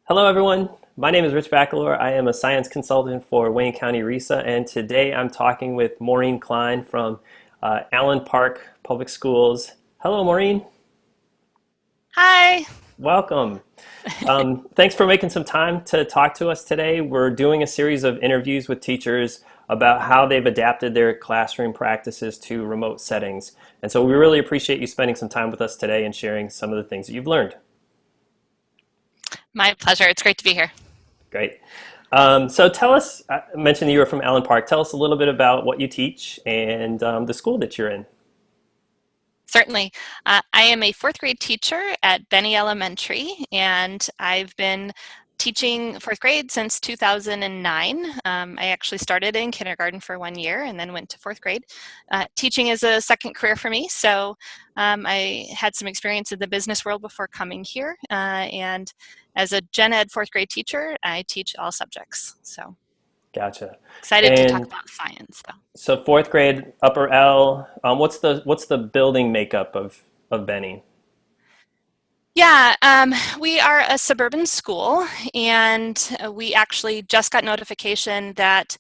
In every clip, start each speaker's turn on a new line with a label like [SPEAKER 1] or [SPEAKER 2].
[SPEAKER 1] Hello, everyone. My name is Rich Bacolor. I am a science consultant for Wayne County RESA, and today I'm talking with Maureen Klein from Allen Park Public Schools. Hello, Maureen.
[SPEAKER 2] Hi.
[SPEAKER 1] Welcome. Thanks for making some time to talk to us today. We're doing a series of interviews with teachers about how they've adapted their classroom practices to remote settings. And so we really appreciate you spending some time with us today and sharing some of the things that you've learned.
[SPEAKER 2] My pleasure. It's great to be here.
[SPEAKER 1] Great. So tell us, I mentioned that you were from Allen Park. Tell us a little bit about what you teach and the school that you're in.
[SPEAKER 2] Certainly. I am a fourth grade teacher at Benny Elementary, and I've been teaching fourth grade since 2009. I actually started in kindergarten for 1 year and then went to fourth grade. Teaching is a second career for me, so I had some experience in the business world before coming here. And as a gen ed fourth grade teacher, I teach all subjects. So
[SPEAKER 1] Gotcha.
[SPEAKER 2] excited to talk
[SPEAKER 1] And
[SPEAKER 2] about science, though.
[SPEAKER 1] so fourth grade, upper L. What's the building makeup of Benny?
[SPEAKER 2] Yeah, we are a suburban school, and we actually just got notification that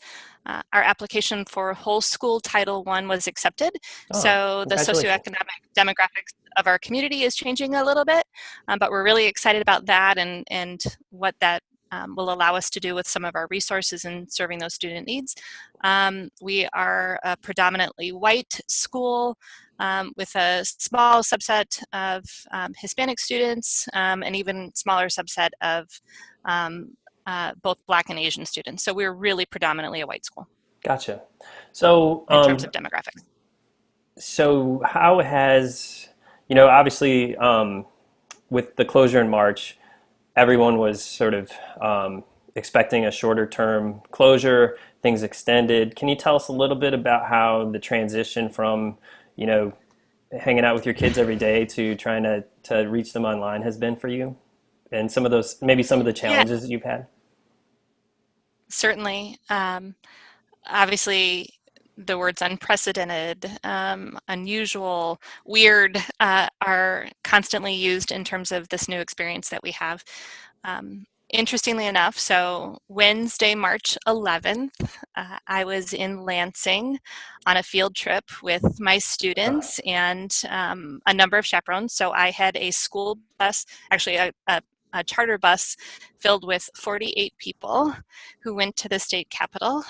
[SPEAKER 2] our application for whole school Title I was accepted.
[SPEAKER 1] Oh,
[SPEAKER 2] So the
[SPEAKER 1] congratulations.
[SPEAKER 2] socioeconomic demographics of our community is changing a little bit, but we're really excited about that and what that will allow us to do with some of our resources in serving those student needs. We are a predominantly white school with a small subset of Hispanic students, and even smaller subset of both Black and Asian students. So we're really predominantly a white school
[SPEAKER 1] Gotcha. So,
[SPEAKER 2] in terms of demographics.
[SPEAKER 1] so how has, obviously, with the closure in March, everyone was sort of expecting a shorter term closure, things extended. Can you tell us a little bit about how the transition from, you know, hanging out with your kids every day to trying to reach them online has been for you? And some of those, maybe some of the
[SPEAKER 2] Yeah,
[SPEAKER 1] challenges that you've had?
[SPEAKER 2] certainly. Obviously, the words unprecedented, unusual, weird are constantly used in terms of this new experience that we have. Interestingly enough, so Wednesday, March 11th, I was in Lansing on a field trip with my
[SPEAKER 1] Uh,
[SPEAKER 2] students and a number of chaperones. So I had a school bus, actually a charter bus filled with 48 people who went to the state capitol.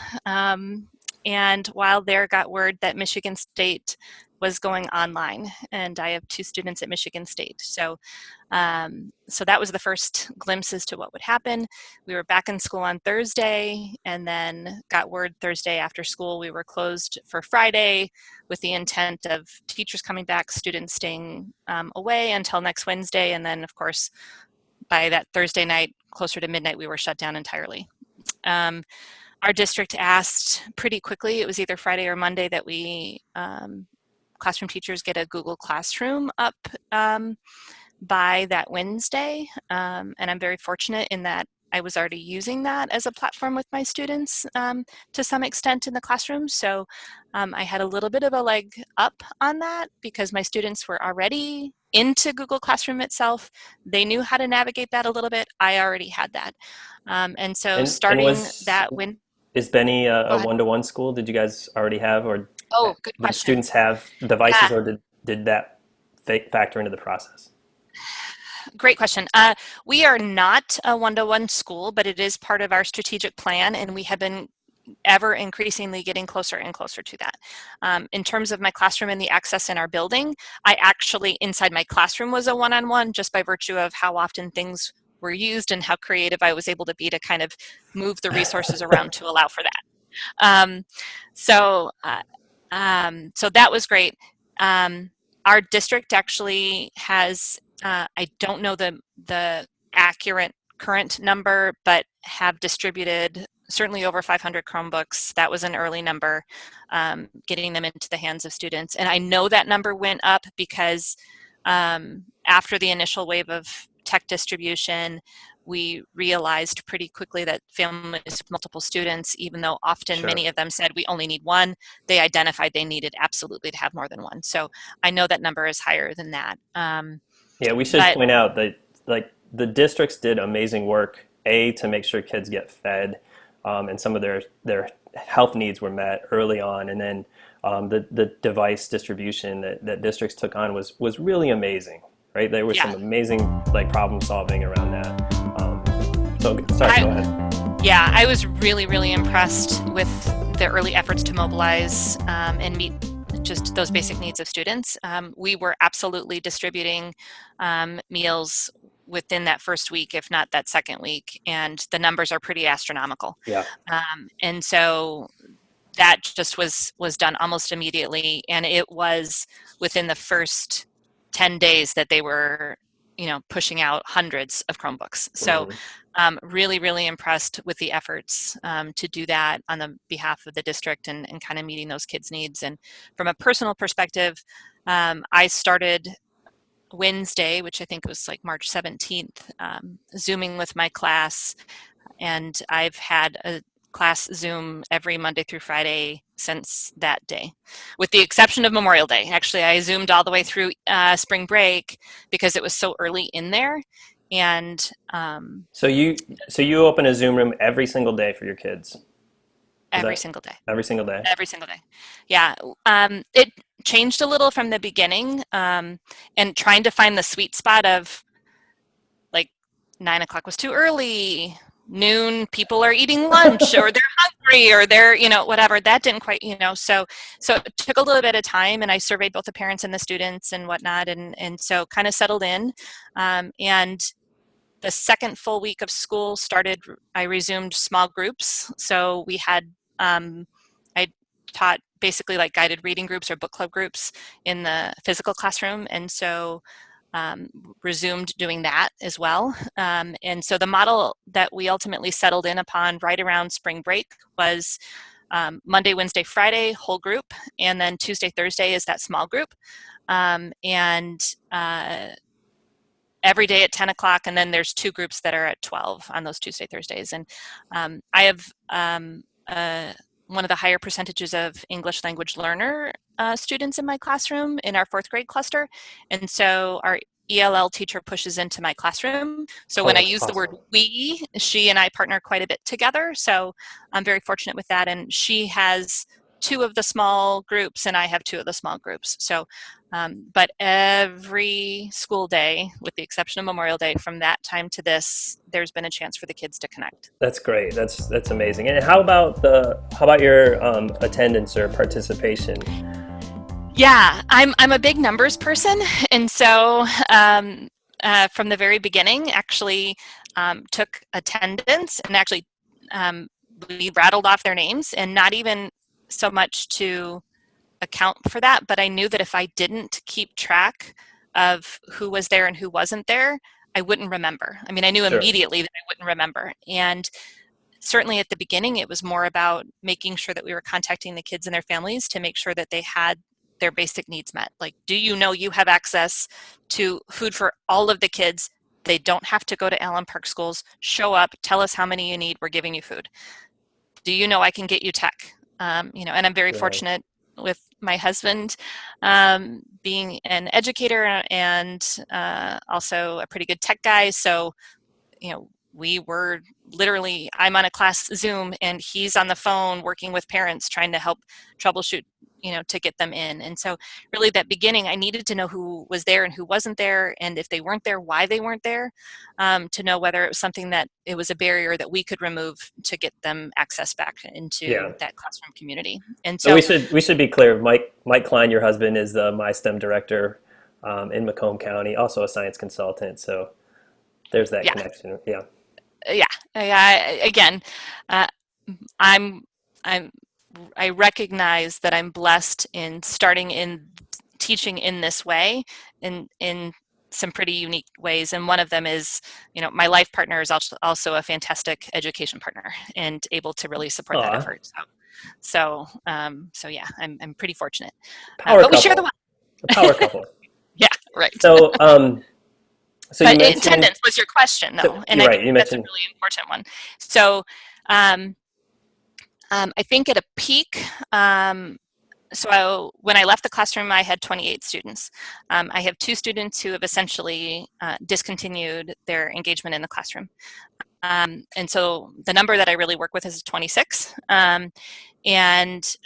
[SPEAKER 2] And while there, got word that Michigan State was going online, and I have two students at Michigan State. So that was the first glimpse as to what would happen. We were back in school on Thursday, and then got word Thursday after school we were closed for Friday, with the intent of teachers coming back, students staying away until next Wednesday, and then of course by that Thursday night, closer to midnight, we were shut down entirely. Um, our district asked pretty quickly, it was either Friday or Monday, that we classroom teachers get a Google Classroom up by that Wednesday. And I'm very fortunate in that I was already using that as a platform with my students to some extent in the classroom. So I had a little bit of a leg up on that because my students were already into Google Classroom itself. They knew how to navigate that a little bit. I already had that. And so
[SPEAKER 1] and
[SPEAKER 2] starting
[SPEAKER 1] was
[SPEAKER 2] that when,
[SPEAKER 1] is Benny
[SPEAKER 2] go
[SPEAKER 1] a
[SPEAKER 2] ahead.
[SPEAKER 1] one-to-one school? Did you guys already have, or
[SPEAKER 2] Oh, good
[SPEAKER 1] did
[SPEAKER 2] question.
[SPEAKER 1] students have devices,
[SPEAKER 2] Yeah,
[SPEAKER 1] or did that factor into the process?
[SPEAKER 2] great question. We are not a one-to-one school, but it is part of our strategic plan, and we have been ever increasingly getting closer and closer to that. In terms of my classroom and the access in our building, I actually, inside my classroom, was a one-on-one just by virtue of how often things were used and how creative I was able to be to kind of move the resources around to allow for that. Um, so, uh, so that was great. Um, our district actually has, I don't know the accurate current number, but have distributed certainly over 500 Chromebooks. That was an early number, getting them into the hands of students. And I know that number went up because after the initial wave of tech distribution, we realized pretty quickly that families with multiple students, even though often
[SPEAKER 1] Sure.
[SPEAKER 2] many of them said we only need one, they identified they needed absolutely to have more than one. So I know that number is higher than that.
[SPEAKER 1] Yeah, we should
[SPEAKER 2] But
[SPEAKER 1] point out that like the districts did amazing work, A, to make sure kids get fed, and some of their health needs were met early on, and then the device distribution that districts took on was really amazing, right? There was
[SPEAKER 2] yeah,
[SPEAKER 1] some amazing like problem solving around that. So sorry, go
[SPEAKER 2] I,
[SPEAKER 1] ahead.
[SPEAKER 2] yeah, I was really, really impressed with the early efforts to mobilize and meet just those basic needs of students. We were absolutely distributing meals within that first week, if not that second week, and the numbers are pretty astronomical.
[SPEAKER 1] Yeah.
[SPEAKER 2] And so that just was done almost immediately, and it was within the first 10 days that they were pushing out hundreds of Chromebooks. So
[SPEAKER 1] Hmm.
[SPEAKER 2] really, really impressed with the efforts to do that on the behalf of the district, and kind of meeting those kids' needs. And from a personal perspective, I started Wednesday, which I think was like March 17th, Zooming with my class, and I've had a class Zoom every Monday through Friday since that day, with the exception of Memorial Day. Actually, I Zoomed all the way through spring break because it was so early in there. And
[SPEAKER 1] So you open a Zoom room every single day for your kids. Is
[SPEAKER 2] every
[SPEAKER 1] that
[SPEAKER 2] single day,
[SPEAKER 1] every single day?
[SPEAKER 2] every single day. Yeah. It changed a little from the beginning, and trying to find the sweet spot of like 9 o'clock was too early, noon people are eating lunch or they're hungry or they're whatever. That didn't quite so it took a little bit of time, and I surveyed both the parents and the students and whatnot, and so kind of settled in. And the second full week of school started, I resumed small groups. So we had I taught basically like guided reading groups or book club groups in the physical classroom, and so um, resumed doing that as well. And so the model that we ultimately settled in upon right around spring break was Monday, Wednesday, Friday, whole group, and then Tuesday, Thursday is that small group. And every day at 10 o'clock, and then there's two groups that are at 12 on those Tuesday, Thursdays. And I have one of the higher percentages of English language learner students in my classroom in our fourth grade cluster. And so our ELL teacher pushes into my classroom. So
[SPEAKER 1] Oh,
[SPEAKER 2] when I
[SPEAKER 1] that's
[SPEAKER 2] use the word
[SPEAKER 1] awesome.
[SPEAKER 2] we, she and I partner quite a bit together. So I'm very fortunate with that. And she has two of the small groups, and I have two of the small groups. So but every school day, with the exception of Memorial Day, from that time to this, there's been a chance for the kids to connect.
[SPEAKER 1] That's great. That's amazing. And how about your attendance or participation?
[SPEAKER 2] Yeah, I'm a big numbers person, and so from the very beginning, actually took attendance, and actually we rattled off their names, and not even so much to account for that, but I knew that if I didn't keep track of who was there and who wasn't there, I wouldn't remember. I mean, I knew
[SPEAKER 1] Sure.
[SPEAKER 2] immediately that I wouldn't remember. And certainly at the beginning, it was more about making sure that we were contacting the kids and their families to make sure that they had their basic needs met. Like, do you know you have access to food for all of the kids? They don't have to go to Allen Park schools. Show up, tell us how many you need, we're giving you food. Do you know I can get you tech? And I'm very
[SPEAKER 1] Right.
[SPEAKER 2] fortunate with my husband being an educator and also a pretty good tech guy. So, we were literally, I'm on a class Zoom and he's on the phone working with parents trying to help troubleshoot, to get them in. And so really that beginning, I needed to know who was there and who wasn't there. And if they weren't there, why they weren't there, to know whether it was something that it was a barrier that we could remove to get them access back
[SPEAKER 1] Yeah.
[SPEAKER 2] into that classroom community. And
[SPEAKER 1] So we
[SPEAKER 2] so,
[SPEAKER 1] should we should be clear. Mike Klein, your husband, is the My STEM director in Macomb County, also a science consultant. So there's that
[SPEAKER 2] yeah,
[SPEAKER 1] connection. Yeah.
[SPEAKER 2] yeah, again, uh, I'm, I'm I recognize that I'm blessed in starting in teaching in this way, in some pretty unique ways. And one of them is, my life partner is also a fantastic education partner and able to really support that
[SPEAKER 1] Aw,
[SPEAKER 2] effort. So yeah, I'm pretty fortunate.
[SPEAKER 1] power
[SPEAKER 2] But we share the
[SPEAKER 1] couple, a power
[SPEAKER 2] one.
[SPEAKER 1] couple.
[SPEAKER 2] Yeah, right.
[SPEAKER 1] So, so you
[SPEAKER 2] But
[SPEAKER 1] mentioned,
[SPEAKER 2] attendance was your question,
[SPEAKER 1] so
[SPEAKER 2] though, and
[SPEAKER 1] you're
[SPEAKER 2] I
[SPEAKER 1] right.
[SPEAKER 2] think
[SPEAKER 1] You
[SPEAKER 2] that's a
[SPEAKER 1] mentioned,
[SPEAKER 2] really important one. So um, I think at a peak, so when I left the classroom, I had 28 students. I have 2 students who have essentially discontinued their engagement in the classroom. And so the number that I really work with is 26. And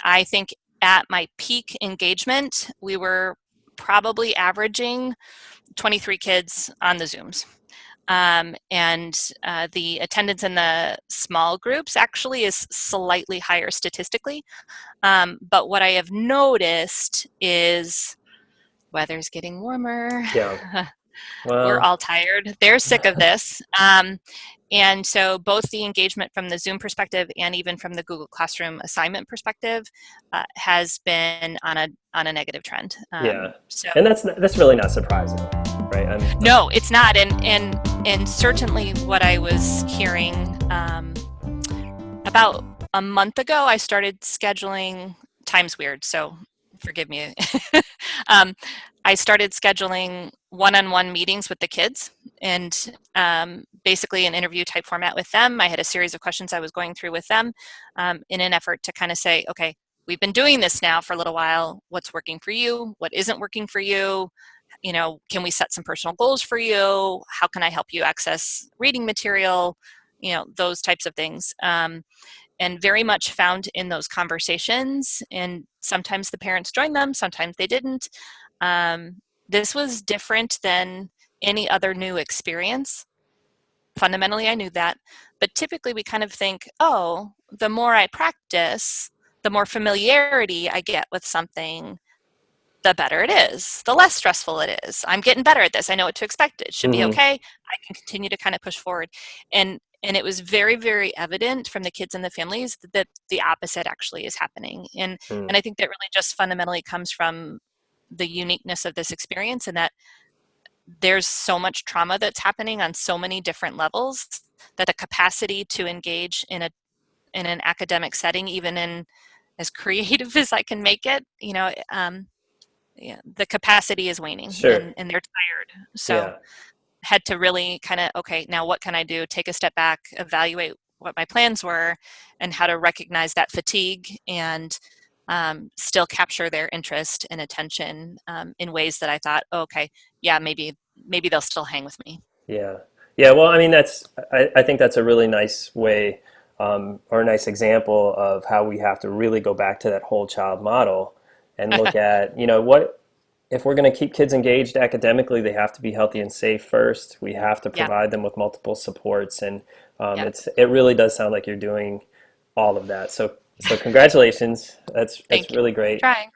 [SPEAKER 2] I think at my peak engagement, we were probably averaging 23 kids on the Zooms. And the attendance in the small groups actually is slightly higher statistically. But what I have noticed is weather's getting warmer.
[SPEAKER 1] yeah.
[SPEAKER 2] We're
[SPEAKER 1] Well,
[SPEAKER 2] all tired. They're sick of this. And so both the engagement from the Zoom perspective and even from the Google Classroom assignment perspective has been on a negative trend.
[SPEAKER 1] yeah,
[SPEAKER 2] So
[SPEAKER 1] and that's really not surprising, right?
[SPEAKER 2] no, it's not. And certainly what I was hearing about a month ago, I started scheduling. Time's weird, so forgive me. um, I started scheduling one-on-one meetings with the kids, and basically an interview type format with them. I had a series of questions I was going through with them in an effort to kind of say, okay, we've been doing this now for a little while. What's working for you? What isn't working for you? Can we set some personal goals for you? How can I help you access reading material? Those types of things. And very much found in those conversations, and sometimes the parents joined them, sometimes they didn't. This was different than any other new experience. Fundamentally, I knew that. But typically, we kind of think, oh, the more I practice, the more familiarity I get with something, the better it is, the less stressful it is. I'm getting better at this. I know what to expect. It should be
[SPEAKER 1] hmm
[SPEAKER 2] okay. I can continue to kind of push forward. And it was very, very evident from the kids and the families that the opposite actually is happening. And I think that really just fundamentally comes from the uniqueness of this experience, and that there's so much trauma that's happening on so many different levels, that the capacity to engage in an academic setting, even in as creative as I can make it, yeah, the capacity is waning,
[SPEAKER 1] Sure.
[SPEAKER 2] and they're tired. So
[SPEAKER 1] Yeah.
[SPEAKER 2] had to really kind of, okay, now what can I do? Take a step back, evaluate what my plans were, and how to recognize that fatigue, and still capture their interest and attention in ways that I thought, oh, okay, yeah, maybe they'll still hang with me.
[SPEAKER 1] Yeah. Yeah. Well, I mean, I think that's a really nice way, or a nice example of how we have to really go back to that whole child model and look at, what, if we're going to keep kids engaged academically, they have to be healthy and safe first. We have to
[SPEAKER 2] Yeah,
[SPEAKER 1] provide them with multiple supports. And
[SPEAKER 2] yeah.
[SPEAKER 1] it really does sound like you're doing all of that. So congratulations. That's
[SPEAKER 2] Thank you.
[SPEAKER 1] really great.
[SPEAKER 2] Trying.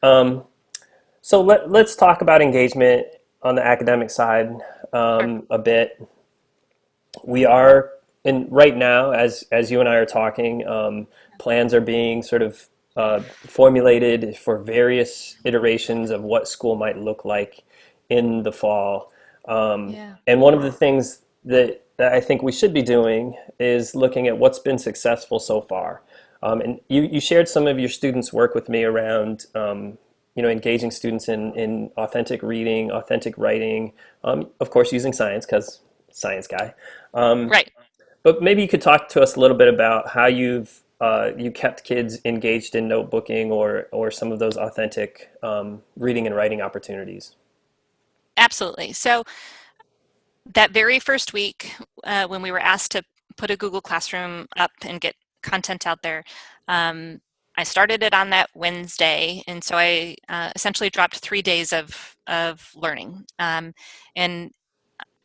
[SPEAKER 1] Um, so let's talk about engagement on the academic side
[SPEAKER 2] Sure.
[SPEAKER 1] a bit. We are in right now, as you and I are talking, plans are being sort of formulated for various iterations of what school might look like in the fall.
[SPEAKER 2] Yeah.
[SPEAKER 1] And one of the things that I think we should be doing is looking at what's been successful so far. And you shared some of your students' work with me around engaging students in authentic reading, authentic writing, of course using science because science guy.
[SPEAKER 2] Right.
[SPEAKER 1] But maybe you could talk to us a little bit about how you kept kids engaged in notebooking or some of those authentic reading and writing opportunities.
[SPEAKER 2] Absolutely. So that very first week, when we were asked to put a Google Classroom up and get content out there, I started it on that Wednesday, and so I essentially dropped 3 days of learning, and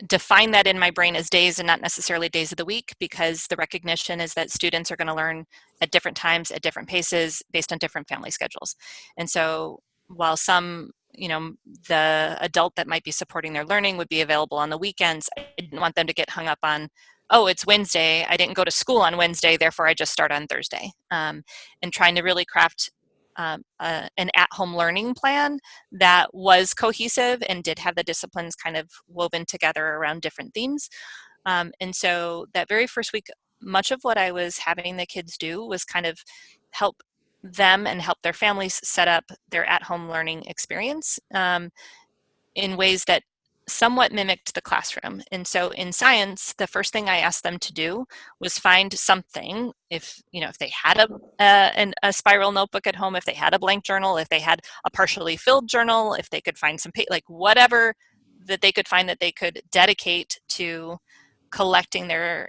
[SPEAKER 2] define that in my brain as days and not necessarily days of the week, because the recognition is that students are going to learn at different times, at different paces, based on different family schedules. And so while some, the adult that might be supporting their learning would be available on the weekends, I didn't want them to get hung up on, oh, it's Wednesday, I didn't go to school on Wednesday, therefore I just start on Thursday. And trying to really craft an at-home learning plan that was cohesive and did have the disciplines kind of woven together around different themes. And so that very first week, much of what I was having the kids do was kind of help them and help their families set up their at-home learning experience in ways that somewhat mimicked the classroom. And so in science, the first thing I asked them to do was find something, if they had a spiral notebook at home, if they had a blank journal, if they had a partially filled journal, if they could find some like whatever that they could find that they could dedicate to collecting their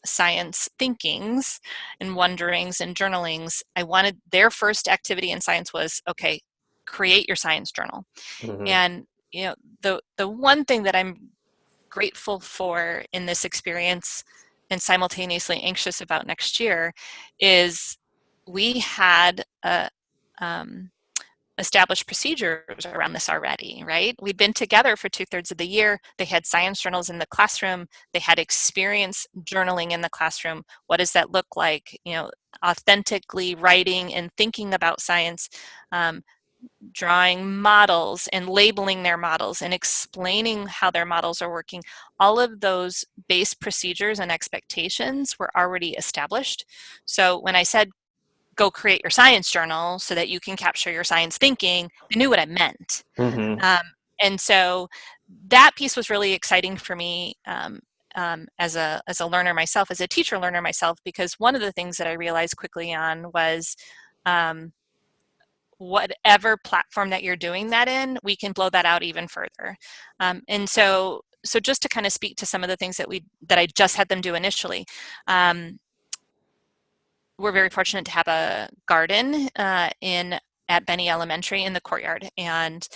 [SPEAKER 2] science thinkings and wonderings and journalings. I wanted their first activity in science was, okay, create your science journal.
[SPEAKER 1] Mm-hmm.
[SPEAKER 2] And the one thing that I'm grateful for in this experience and simultaneously anxious about next year is we had established procedures around this already, right? We'd been together for 2/3 of the year. They had science journals in the classroom. They had experience journaling in the classroom. What does that look like? Authentically writing and thinking about science, drawing models and labeling their models and explaining how their models are working. All of those base procedures and expectations were already established. So when I said, go create your science journal so that you can capture your science thinking, I knew what I meant.
[SPEAKER 1] Mm-hmm.
[SPEAKER 2] And so that piece was really exciting for me as a learner myself, as a teacher learner myself, because one of the things that I realized quickly on was whatever platform that you're doing that in, we can blow that out even further. And so just to kind of speak to some of the things that I just had them do initially, we're very fortunate to have a garden at Benny Elementary in the courtyard, and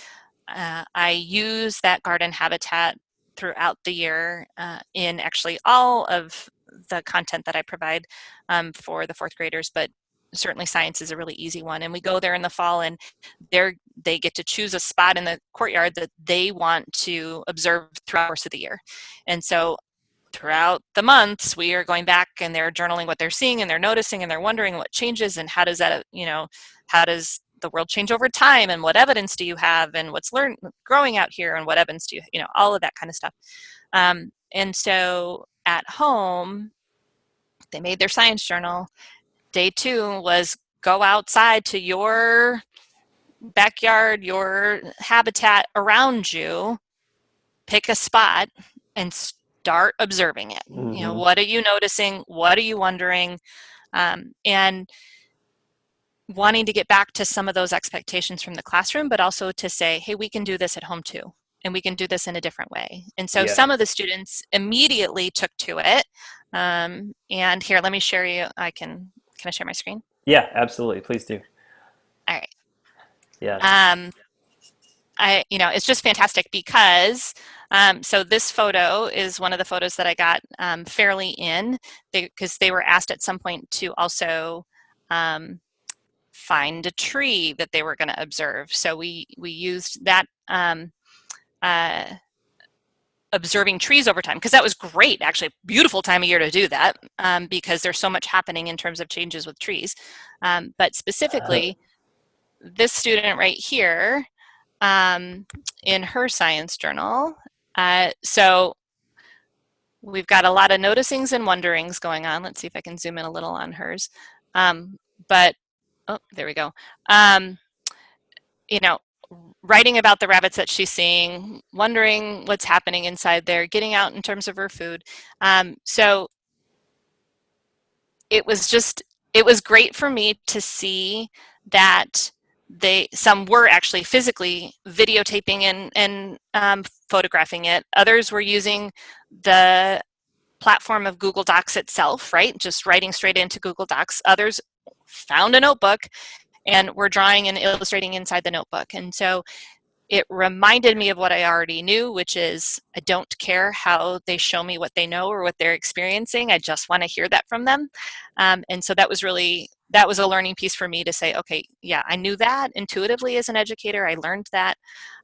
[SPEAKER 2] I use that garden habitat throughout the year in actually all of the content that I provide for the fourth graders, but certainly science is a really easy one. And we go there in the fall, and they get to choose a spot in the courtyard that they want to observe throughout the course of the year. And so throughout the months, we are going back and they're journaling what they're seeing and they're noticing and they're wondering what changes and how does that, how does the world change over time and what evidence do you have and what's growing out here and what evidence do you, all of that kind of stuff. And so at home, they made their science journal. Day 2 was go outside to your backyard, your habitat around you, pick a spot and start observing it.
[SPEAKER 1] Mm-hmm.
[SPEAKER 2] What are you noticing? What are you wondering? And wanting to get back to some of those expectations from the classroom, but also to say, hey, we can do this at home too, and we can do this in a different way. And so
[SPEAKER 1] Yeah.
[SPEAKER 2] some of the students immediately took to it. And here, let me share you. Can I share my screen?
[SPEAKER 1] Yeah, absolutely. Please do.
[SPEAKER 2] All right.
[SPEAKER 1] Yes.
[SPEAKER 2] It's just fantastic because so this photo is one of the photos that I got fairly in because they were asked at some point to also find a tree that they were going to observe. So we used that observing trees over time, because that was great, actually, beautiful time of year to do that because there's so much happening in terms of changes with trees. But specifically, this student right here in her science journal. So we've got a lot of noticings and wonderings going on. Let's see if I can zoom in a little on hers. But, oh, there we go. Writing about the rabbits that she's seeing, wondering what's happening inside there, getting out in terms of her food. So it was great for me to see that some were actually physically videotaping and photographing it. Others were using the platform of Google Docs itself, right? Just writing straight into Google Docs. Others found a notebook and were drawing and illustrating inside the notebook. And so it reminded me of what I already knew, which is I don't care how they show me what they know or what they're experiencing. I just want to hear that from them. And so that was a learning piece for me to say, okay, yeah, I knew that intuitively as an educator. I learned that,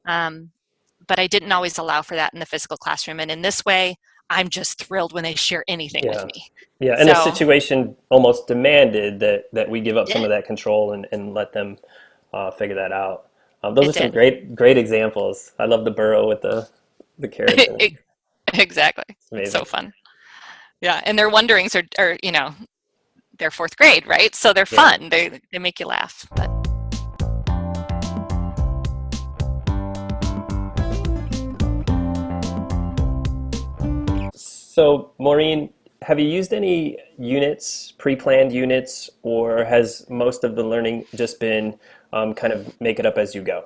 [SPEAKER 2] but I didn't always allow for that in the physical classroom. And in this way, I'm just thrilled when they share anything with
[SPEAKER 1] Yeah.
[SPEAKER 2] me.
[SPEAKER 1] Yeah. And the
[SPEAKER 2] So
[SPEAKER 1] situation almost demanded that we give up some
[SPEAKER 2] it
[SPEAKER 1] of that control and let them figure that out. Those are
[SPEAKER 2] it
[SPEAKER 1] some
[SPEAKER 2] did.
[SPEAKER 1] great examples. I love the burrow with the carrots in it.
[SPEAKER 2] Exactly.
[SPEAKER 1] It's
[SPEAKER 2] It's
[SPEAKER 1] amazing.
[SPEAKER 2] so fun. Yeah, and their wonderings are they're fourth grade, right? So they're
[SPEAKER 1] Yeah.
[SPEAKER 2] fun. They make you laugh. But
[SPEAKER 1] So, Maureen, have you used any units, pre-planned units, or has most of the learning just been kind of make it up as you go?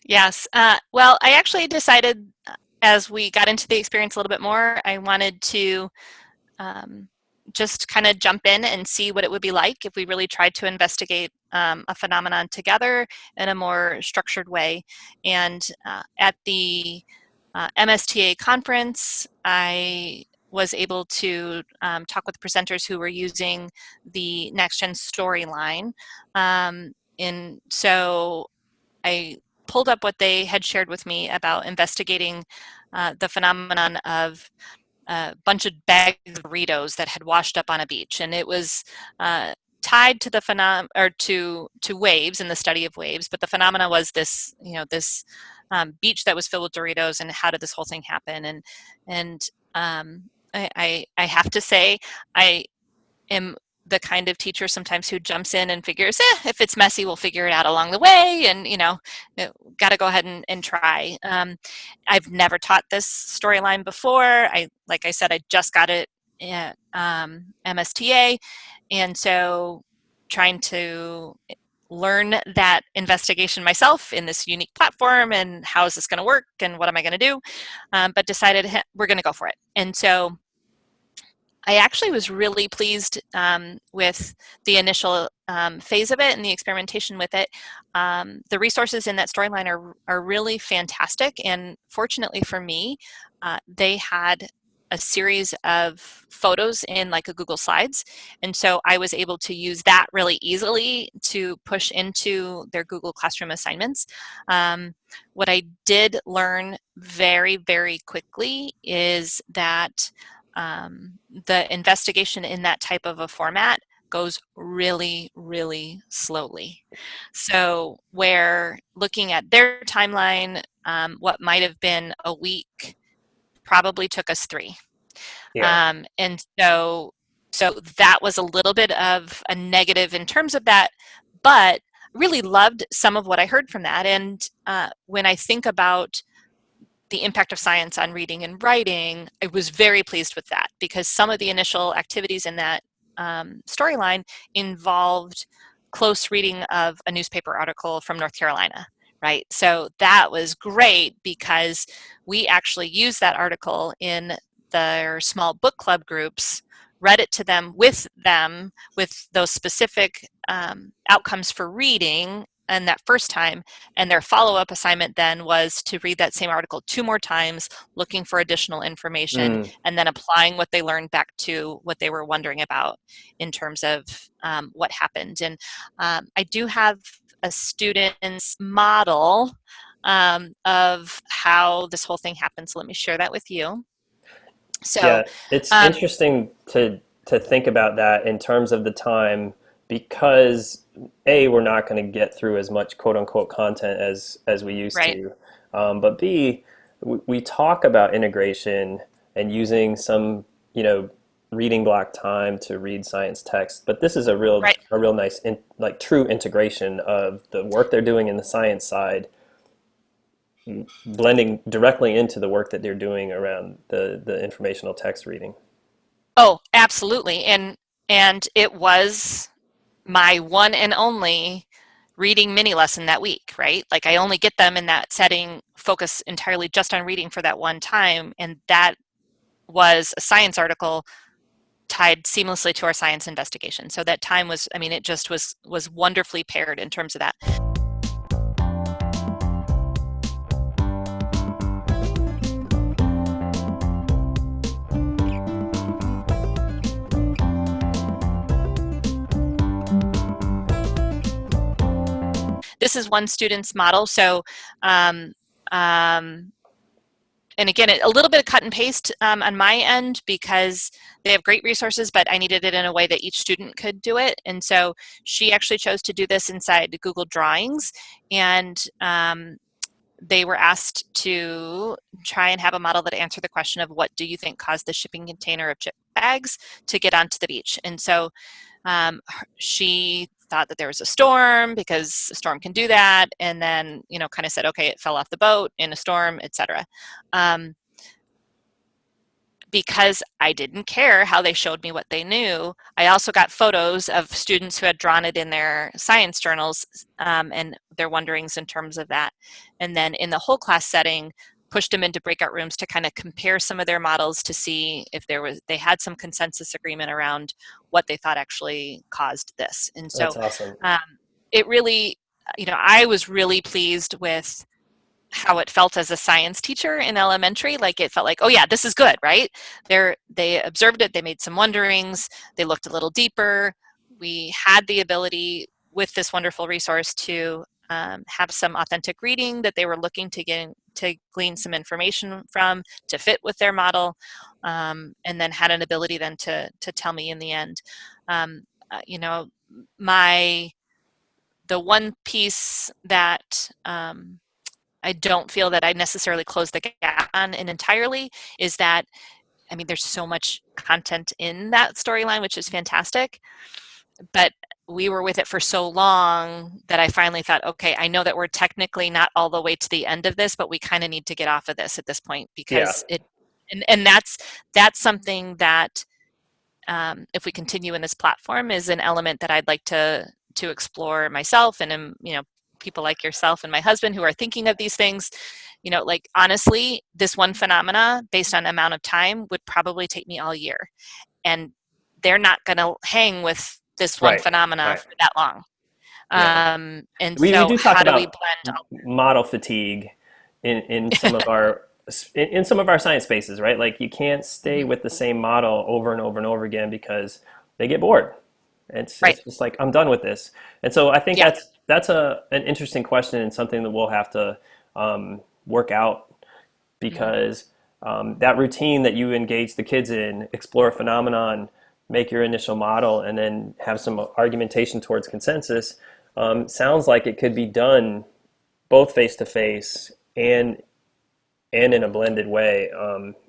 [SPEAKER 2] yes, well, I actually decided as we got into the experience a little bit more, I wanted to um, just kind of jump in and see what it would be like if we really tried to investigate a phenomenon together in a more structured way. And at the MSTA conference, I was able to talk with presenters who were using the next gen storyline. And so I pulled up what they had shared with me about investigating the phenomenon of a bunch of bags of Doritos that had washed up on a beach, and it was tied to the or to waves and the study of waves. But the phenomena was this, this beach that was filled with Doritos, and how did this whole thing happen? And I have to say, I am the kind of teacher sometimes who jumps in and figures, if it's messy, we'll figure it out along the way, and got to go ahead and try. I've never taught this storyline before. Like I said, I just got it at MSTA, and so trying to learn that investigation myself in this unique platform, and how is this going to work, and what am I going to do? But decided we're going to go for it, and so I actually was really pleased with the initial phase of it and the experimentation with it. The resources in that storyline are really fantastic, and fortunately for me, they had a series of photos in like a Google Slides, and so I was able to use that really easily to push into their Google Classroom assignments. What I did learn very, very quickly is that the investigation in that type of a format goes really, really slowly. So, where looking at their timeline, what might have been a week probably took us 3.
[SPEAKER 1] Yeah.
[SPEAKER 2] And so that was a little bit of a negative in terms of that, but really loved some of what I heard from that. And when I think about the impact of science on reading and writing, I was very pleased with that, because some of the initial activities in that storyline involved close reading of a newspaper article from North Carolina, right? So that was great, because we actually used that article in their small book club groups, read it to them with those specific outcomes for reading and that first time, and their follow-up assignment then was to read that same article 2 more times, looking for additional information,
[SPEAKER 1] Mm,
[SPEAKER 2] and then applying what they learned back to what they were wondering about in terms of what happened. And I do have a student's model of how this whole thing happened. So let me share that with you. So
[SPEAKER 1] yeah. It's
[SPEAKER 2] um,
[SPEAKER 1] interesting to think about that in terms of the time because A, we're not going to get through as much quote unquote content as we used
[SPEAKER 2] right,
[SPEAKER 1] to. But B, we talk about integration and using some, reading block time to read science text. But this is
[SPEAKER 2] right.
[SPEAKER 1] a real nice, like true integration of the work they're doing in the science side, blending directly into the work that they're doing around the informational text reading.
[SPEAKER 2] Oh, absolutely. And it was my one and only reading mini lesson that week, right? Like I only get them in that setting, focus entirely just on reading for that one time. And that was a science article tied seamlessly to our science investigation. So that time was, I mean, it just was wonderfully paired in terms of that. This is one student's model. So um, um, and again, a little bit of cut and paste on my end because they have great resources, but I needed it in a way that each student could do it. And so she actually chose to do this inside Google Drawings. And they were asked to try and have a model that answered the question of what do you think caused the shipping container of chip bags to get onto the beach. And so she thought that there was a storm because a storm can do that, and then kind of said, okay, it fell off the boat in a storm, etc. Because I didn't care how they showed me what they knew, I also got photos of students who had drawn it in their science journals and their wonderings in terms of that. And then in the whole class setting, pushed them into breakout rooms to kind of compare some of their models to see if they had some consensus agreement around what they thought actually caused this. And so
[SPEAKER 1] That's awesome.
[SPEAKER 2] it really, I was really pleased with how it felt as a science teacher in elementary. Like it felt like, oh yeah, this is good, right? They observed it, they made some wonderings, they looked a little deeper. We had the ability with this wonderful resource to have some authentic reading that they were looking to glean some information from to fit with their model, and then had an ability then to tell me in the end. The one piece that I don't feel that I necessarily closed the gap on and entirely is that, I mean, there's so much content in that storyline, which is fantastic, but we were with it for so long that I finally thought, okay, I know that we're technically not all the way to the end of this, but we kind of need to get off of this at this point
[SPEAKER 1] Yeah.
[SPEAKER 2] because and that's something that if we continue in this platform is an element that I'd like to explore myself and people like yourself and my husband who are thinking of these things. Like honestly, this one phenomena based on amount of time would probably take me all year, and they're not going to hang with this one
[SPEAKER 1] Right.
[SPEAKER 2] phenomena
[SPEAKER 1] Right.
[SPEAKER 2] for that long.
[SPEAKER 1] Yeah.
[SPEAKER 2] And
[SPEAKER 1] We
[SPEAKER 2] so
[SPEAKER 1] do talk
[SPEAKER 2] how do we
[SPEAKER 1] about
[SPEAKER 2] blend all?
[SPEAKER 1] model fatigue in some of our science spaces, right? Like you can't stay
[SPEAKER 2] Mhm.
[SPEAKER 1] with the same model over and over and over again because they get bored.
[SPEAKER 2] Right.
[SPEAKER 1] It's just like I'm done with this. And so I think
[SPEAKER 2] Yeah.
[SPEAKER 1] that's an interesting question and something that we'll have to work out
[SPEAKER 2] Mhm.
[SPEAKER 1] because that routine that you engage the kids in, explore a phenomenon, make your initial model, and then have some argumentation towards consensus, sounds like it could be done both face to face and in a blended way.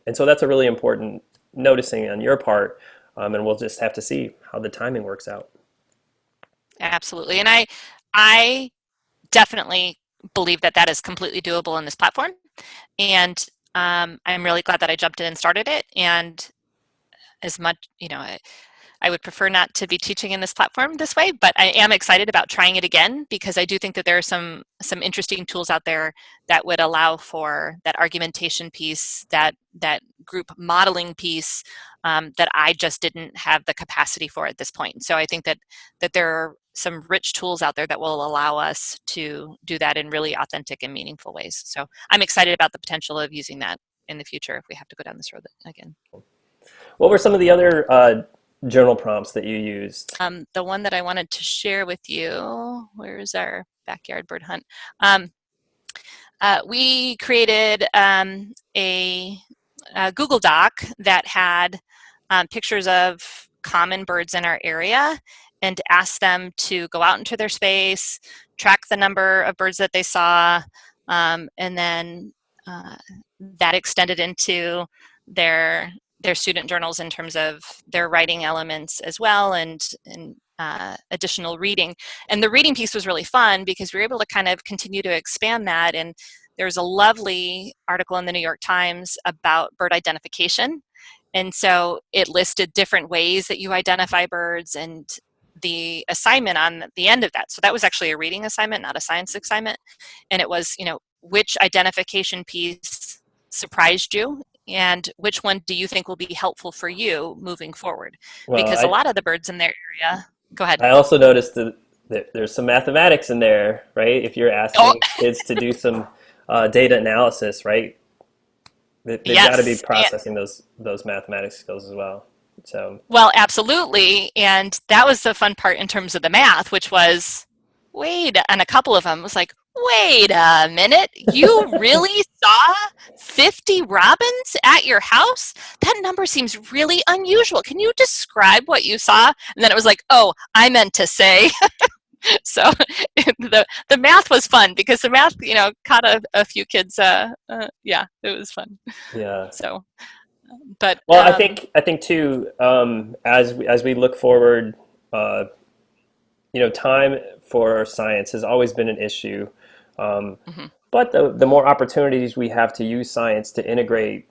[SPEAKER 1] And so that's a really important noticing on your part. And we'll just have to see how the timing works out.
[SPEAKER 2] Absolutely. And I definitely believe that that is completely doable in this platform. And I'm really glad that I jumped in and started it. And as much, I would prefer not to be teaching in this platform this way, but I am excited about trying it again because I do think that there are some interesting tools out there that would allow for that argumentation piece, that group modeling piece that I just didn't have the capacity for at this point. So I think that there are some rich tools out there that will allow us to do that in really authentic and meaningful ways. So I'm excited about the potential of using that in the future if we have to go down this road again.
[SPEAKER 1] What were some of the other journal prompts that you used?
[SPEAKER 2] The one that I wanted to share with you, where's our backyard bird hunt? We created a Google Doc that had pictures of common birds in our area and asked them to go out into their space, track the number of birds that they saw, and then that extended into their student journals in terms of their writing elements as well, and additional reading. And the reading piece was really fun because we were able to kind of continue to expand that. And there's a lovely article in the New York Times about bird identification. And so it listed different ways that you identify birds and the assignment on the end of that. So that was actually a reading assignment, not a science assignment. And it was, which identification piece surprised you and which one do you think will be helpful for you moving forward?
[SPEAKER 1] Well,
[SPEAKER 2] Because a lot of the birds in their area, go ahead.
[SPEAKER 1] I also noticed that there's some mathematics in there, right? If you're
[SPEAKER 2] Oh,
[SPEAKER 1] asking kids to do some data analysis, right? They've got to be
[SPEAKER 2] yes.
[SPEAKER 1] processing those mathematics skills as well. So
[SPEAKER 2] Well, absolutely. And that was the fun part in terms of the math, which was, wait, and a couple of them was like, Wait a minute. You really saw 50 robins at your house? That number seems really unusual. Can you describe what you saw? And then it was like, oh, I meant to say. So the math was fun because the math, caught a few kids. Yeah, it was fun.
[SPEAKER 1] Yeah.
[SPEAKER 2] So, but
[SPEAKER 1] Well, I think too, as we look forward, uh, time for science has always been an issue. Um,
[SPEAKER 2] mhm,
[SPEAKER 1] but the more opportunities we have to use science to integrate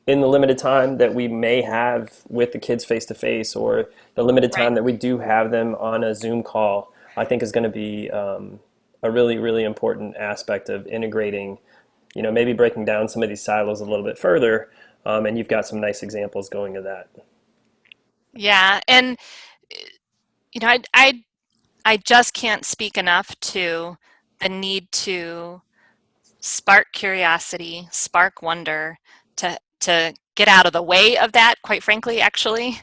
[SPEAKER 1] in the limited time that we may have with the kids face to face, or the limited
[SPEAKER 2] right.
[SPEAKER 1] time that we do have them on a Zoom call, I think is going to be a really, really important aspect of integrating, maybe breaking down some of these silos a little bit further. And you've got some nice examples going to that.
[SPEAKER 2] Yeah, and I just can't speak enough to the need to spark curiosity, spark wonder, to get out of the way of that, quite frankly, actually,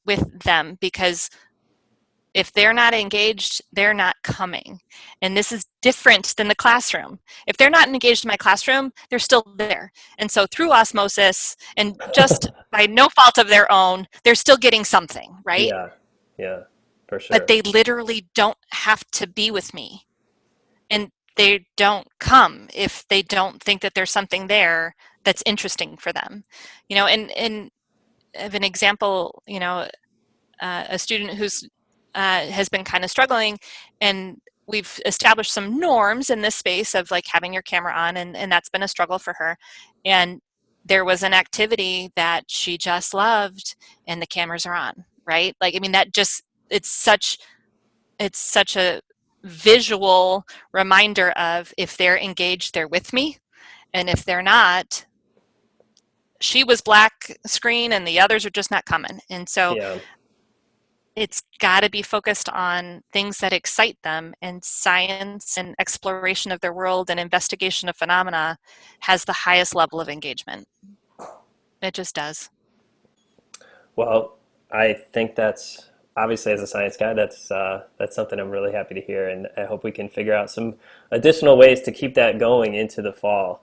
[SPEAKER 2] with them, because if they're not engaged, they're not coming. And this is different than the classroom. If they're not engaged in my classroom, they're still there. And so through osmosis and just by no fault of their own, they're still getting something, right?
[SPEAKER 1] Yeah, yeah, for
[SPEAKER 2] But
[SPEAKER 1] sure.
[SPEAKER 2] they literally don't have to be with me. And they don't come if they don't think that there's something there that's interesting for them. And of an example, a student who's has been kind of struggling, and we've established some norms in this space of like having your camera on, and that's been a struggle for her. And there was an activity that she just loved, and the cameras are on, right? Like, I mean, that just it's such a visual reminder of if they're engaged, they're with me, and if they're not, she was black screen and the others are just not coming. And so
[SPEAKER 1] Yeah.
[SPEAKER 2] it's got to be focused on things that excite them, and science and exploration of their world and investigation of phenomena has the highest level of engagement. It just does.
[SPEAKER 1] Well, I think that's obviously, as a science guy, that's something I'm really happy to hear, and I hope we can figure out some additional ways to keep that going into the fall.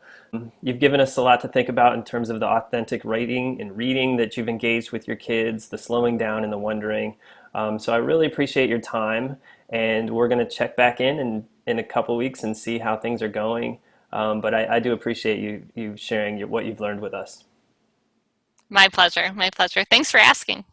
[SPEAKER 1] You've given us a lot to think about in terms of the authentic writing and reading that you've engaged with your kids, the slowing down and the wondering. So I really appreciate your time, and we're going to check back in a couple weeks and see how things are going. But I do appreciate you sharing what you've learned with us.
[SPEAKER 2] My pleasure. My pleasure. Thanks for asking.